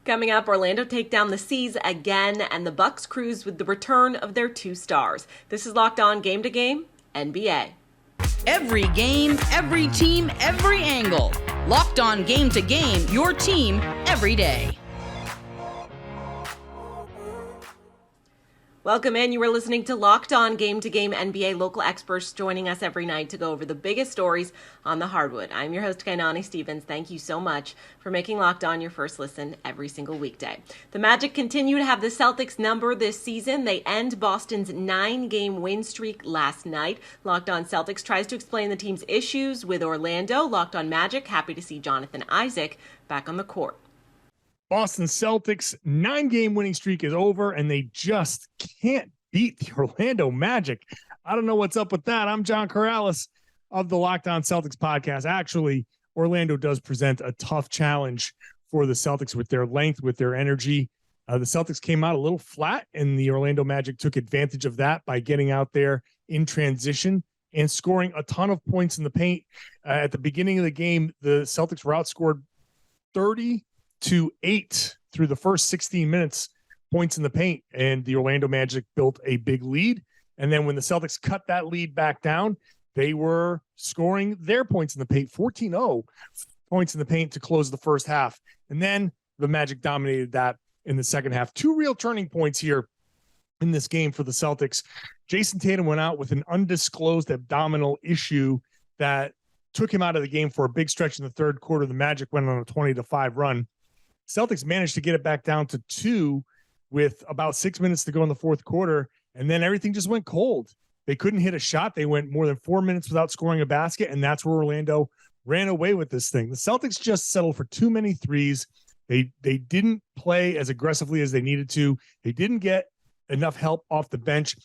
Coming up, Orlando take down the Seas again, and the Bucks cruise with the return of their two stars. This is Locked On Game to Game, NBA. Every game, every team, every angle. Locked On Game to Game, your team every day. Welcome in. You are listening to Locked On Game to Game NBA, local experts joining us every night to go over the biggest stories on the hardwood. I'm your host, Kainani Stevens. Thank you so much for making Locked On your first listen every single weekday. The Magic continue to have the Celtics number this season. They end Boston's 9-game win streak last night. Locked On Celtics tries to explain the team's issues with Orlando. Locked On Magic, happy to see Jonathan Isaac back on the court. Boston Celtics 9-game winning streak is over, and they just can't beat the Orlando Magic. I don't know what's up with that. I'm John Corrales of the Locked On Celtics podcast. Actually, Orlando does present a tough challenge for the Celtics with their length, with their energy. The Celtics came out a little flat, and the Orlando Magic took advantage of that by getting out there in transition and scoring a ton of points in the paint. At the beginning of the game, the Celtics were outscored 30-8 through the first 16 minutes, points in the paint, and the Orlando Magic built a big lead. And then when the Celtics cut that lead back down, they were scoring their points in the paint, 14-0 points in the paint to close the first half. And then the Magic dominated that in the second half. Two real turning points here in this game for the Celtics. Jason Tatum went out with an undisclosed abdominal issue that took him out of the game for a big stretch in the third quarter. The Magic went on a 20-5 run. Celtics managed to get it back down to 2 with about 6 minutes to go in the fourth quarter, and then everything just went cold. They couldn't hit a shot. They went more than 4 minutes without scoring a basket, and that's where Orlando ran away with this thing. The Celtics just settled for too many threes. They didn't play as aggressively as they needed to. They didn't get enough help off the bench.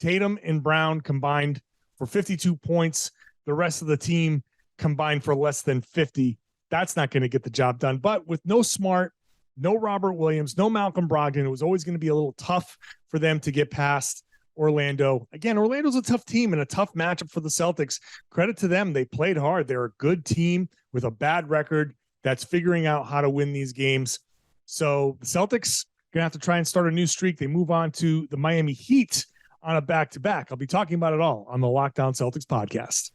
Tatum and Brown combined for 52 points. The rest of the team combined for less than 50. That's not going to get the job done. But with no Smart, no Robert Williams, no Malcolm Brogdon, it was always going to be a little tough for them to get past Orlando. Again, Orlando's a tough team and a tough matchup for the Celtics. Credit to them. They played hard. They're a good team with a bad record that's figuring out how to win these games. So the Celtics going to have to try and start a new streak. They move on to the Miami Heat on a back-to-back. I'll be talking about it all on the Locked On Celtics podcast.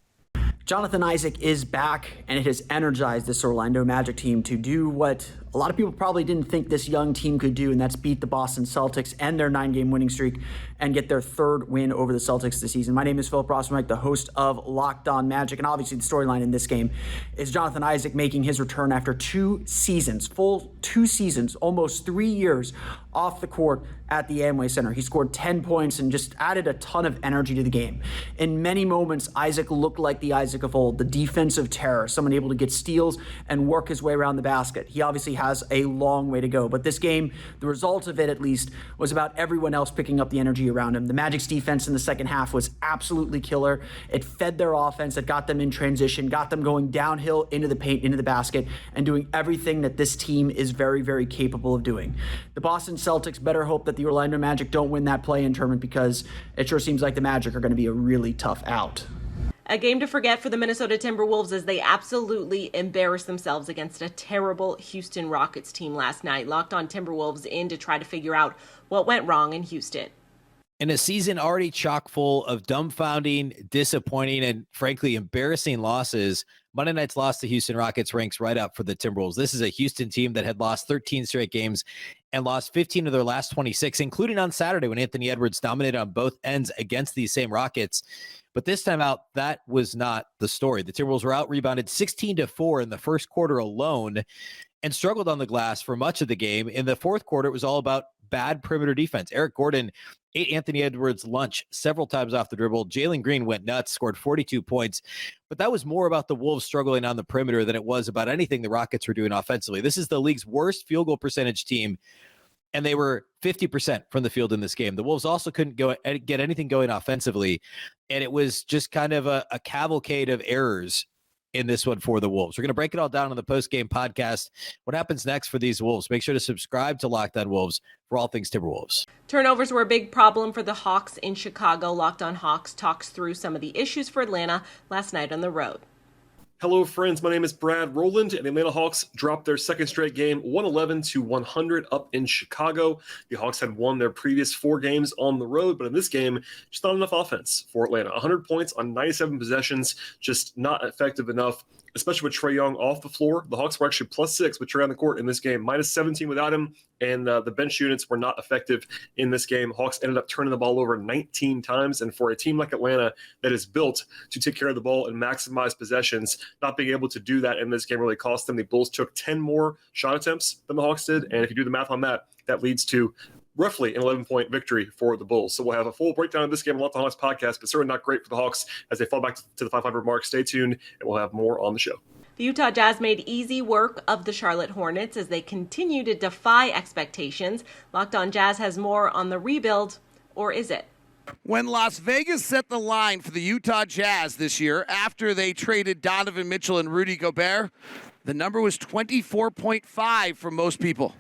Jonathan Isaac is back, and it has energized this Orlando Magic team to do what a lot of people probably didn't think this young team could do, and that's beat the Boston Celtics and their 9-game winning streak and get their third win over the Celtics this season. My name is Philip Rossman, the host of Locked On Magic, and obviously the storyline in this game is Jonathan Isaac making his return after 2 seasons, full 2 seasons, almost 3 years off the court at the Amway Center. He scored 10 points and just added a ton of energy to the game. In many moments, Isaac looked like the Isaac of old, the defensive terror, someone able to get steals and work his way around the basket. He obviously has a long way to go, but this game, the result of it at least, was about everyone else picking up the energy around him. The Magic's defense in the second half was absolutely killer. It fed their offense. It got them in transition, got them going downhill into the paint, into the basket, and doing everything that this team is very, very capable of doing. The Boston Celtics better hope that the Orlando Magic don't win that play-in tournament, because it sure seems like the Magic are going to be a really tough out. A game to forget for the Minnesota Timberwolves as they absolutely embarrassed themselves against a terrible Houston Rockets team last night. Locked On Timberwolves in to try to figure out what went wrong in Houston. In a season already chock full of dumbfounding, disappointing, and frankly embarrassing losses, Monday night's loss to Houston Rockets ranks right up for the Timberwolves. This is a Houston team that had lost 13 straight games and lost 15 of their last 26, including on Saturday when Anthony Edwards dominated on both ends against these same Rockets. But this time out, that was not the story. The Timberwolves were out-rebounded 16-4 in the first quarter alone and struggled on the glass for much of the game. In the fourth quarter, it was all about bad perimeter defense. Eric Gordon ate Anthony Edwards' lunch several times off the dribble. Jalen Green went nuts, scored 42 points. But that was more about the Wolves struggling on the perimeter than it was about anything the Rockets were doing offensively. This is the league's worst field goal percentage team, and they were 50% from the field in this game. The Wolves also couldn't get anything going offensively, and it was just kind of a cavalcade of errors in this one for the Wolves. We're going to break it all down on the post-game podcast. What happens next for these Wolves? Make sure to subscribe to Locked On Wolves for all things Timberwolves. Turnovers were a big problem for the Hawks in Chicago. Locked On Hawks talks through some of the issues for Atlanta last night on the road. Hello, friends. My name is Brad Rowland, and the Atlanta Hawks dropped their second straight game, 111-100 up in Chicago. The Hawks had won their previous 4 games on the road, but in this game, just not enough offense for Atlanta. 100 points on 97 possessions, just not effective enough, especially with Trae Young off the floor. The Hawks were actually +6 with Trae on the court in this game, -17 without him, and the bench units were not effective in this game. Hawks ended up turning the ball over 19 times, and for a team like Atlanta that is built to take care of the ball and maximize possessions, not being able to do that in this game really cost them. The Bulls took 10 more shot attempts than the Hawks did, and if you do the math on that, that leads to roughly an 11-point victory for the Bulls. So we'll have a full breakdown of this game on Locked On Hawks podcast, but certainly not great for the Hawks as they fall back to the 500 mark. Stay tuned, and we'll have more on the show. The Utah Jazz made easy work of the Charlotte Hornets as they continue to defy expectations. Locked On Jazz has more on the rebuild, or is it? When Las Vegas set the line for the Utah Jazz this year after they traded Donovan Mitchell and Rudy Gobert, the number was 24.5 for most people.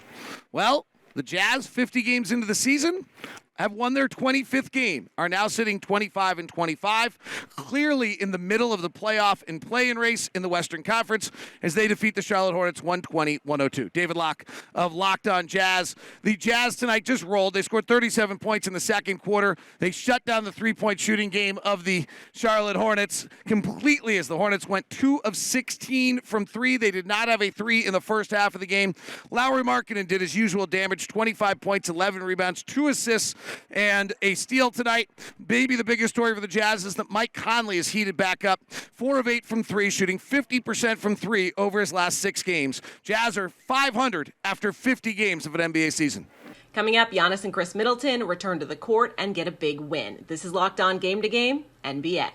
Well, the Jazz, 50 games into the season, have won their 25th game, are now sitting 25-25, clearly in the middle of the playoff and play-in race in the Western Conference as they defeat the Charlotte Hornets 120-102. David Locke of Locked On Jazz. The Jazz tonight just rolled. They scored 37 points in the second quarter. They shut down the three-point shooting game of the Charlotte Hornets completely as the Hornets went 2 of 16 from 3. They did not have a 3 in the first half of the game. Lauri Markkanen did his usual damage, 25 points, 11 rebounds, 2 assists, and a steal tonight. Maybe the biggest story for the Jazz is that Mike Conley is heated back up. 4 of 8 from 3, shooting 50% from 3 over his last 6 games. Jazz are 500 after 50 games of an NBA season. Coming up, Giannis and Chris Middleton return to the court and get a big win. This is Locked On Game to Game NBA.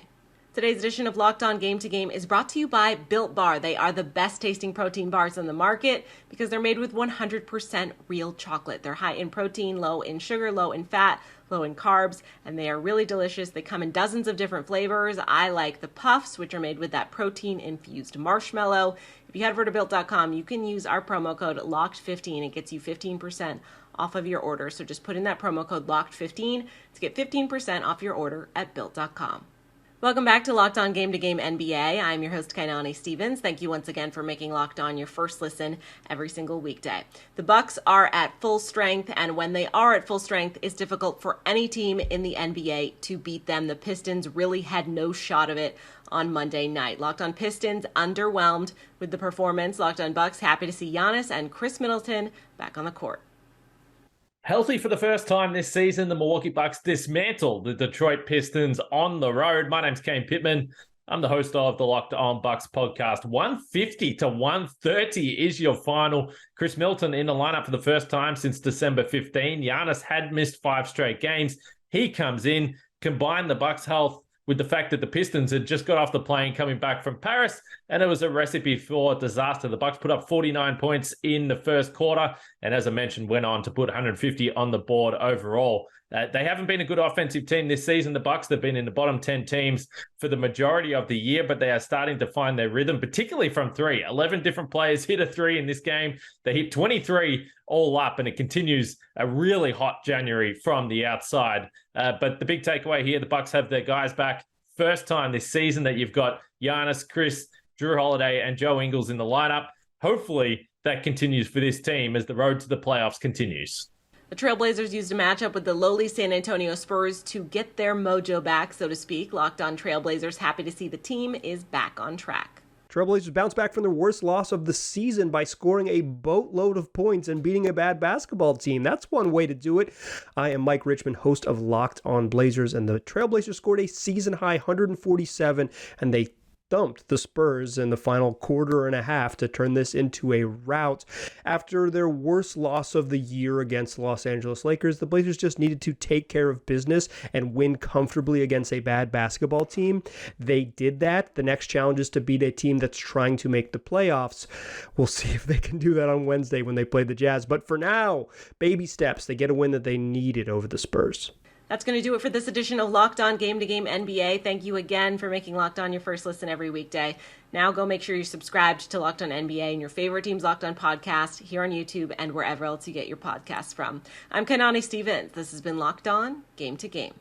Today's edition of Locked On Game to Game is brought to you by Built Bar. They are the best tasting protein bars on the market because they're made with 100% real chocolate. They're high in protein, low in sugar, low in fat, low in carbs, and they are really delicious. They come in dozens of different flavors. I like the puffs, which are made with that protein-infused marshmallow. If you head over to Built.com, you can use our promo code LOCKED15. It gets you 15% off of your order. So just put in that promo code LOCKED15 to get 15% off your order at Built.com. Welcome back to Locked On Game to Game NBA. I'm your host, Kainani Stevens. Thank you once again for making Locked On your first listen every single weekday. The Bucks are at full strength, and when they are at full strength, it's difficult for any team in the NBA to beat them. The Pistons really had no shot of it on Monday night. Locked On Pistons underwhelmed with the performance. Locked On Bucks happy to see Giannis and Chris Middleton back on the court. Healthy for the first time this season, the Milwaukee Bucks dismantled the Detroit Pistons on the road. My name's Kane Pittman. I'm the host of the Locked On Bucks podcast. 150-130 is your final. Chris Middleton in the lineup for the first time since December 15. Giannis had missed 5 straight games. He comes in, combined the Bucks' health with the fact that the Pistons had just got off the plane coming back from Paris, and it was a recipe for disaster. The Bucks put up 49 points in the first quarter, and as I mentioned, went on to put 150 on the board overall. They haven't been a good offensive team this season, the Bucks. They've been in the bottom 10 teams for the majority of the year, but they are starting to find their rhythm, particularly from 3. 11 different players hit a 3 in this game. They hit 23 all up, and it continues a really hot January from the outside. But the big takeaway here, the Bucks have their guys back. First time this season that you've got Giannis, Chris, Drew Holiday, and Joe Ingles in the lineup. Hopefully that continues for this team as the road to the playoffs continues. The Trailblazers used a matchup with the lowly San Antonio Spurs to get their mojo back, so to speak. Locked On Trailblazers, happy to see the team is back on track. Trailblazers bounced back from their worst loss of the season by scoring a boatload of points and beating a bad basketball team. That's one way to do it. I am Mike Richmond, host of Locked On Blazers, and the Trailblazers scored a season-high 147, and they thumped the Spurs in the final quarter and a half to turn this into a rout. After their worst loss of the year against the Los Angeles Lakers, the Blazers just needed to take care of business and win comfortably against a bad basketball team. They did that. The next challenge is to beat a team that's trying to make the playoffs. We'll see if they can do that on Wednesday when they play the Jazz. But for now, baby steps. They get a win that they needed over the Spurs. That's going to do it for this edition of Locked On Game to Game NBA. Thank you again for making Locked On your first listen every weekday. Now go make sure you're subscribed to Locked On NBA and your favorite team's Locked On podcast here on YouTube and wherever else you get your podcasts from. I'm Kainani Stevens. This has been Locked On Game to Game.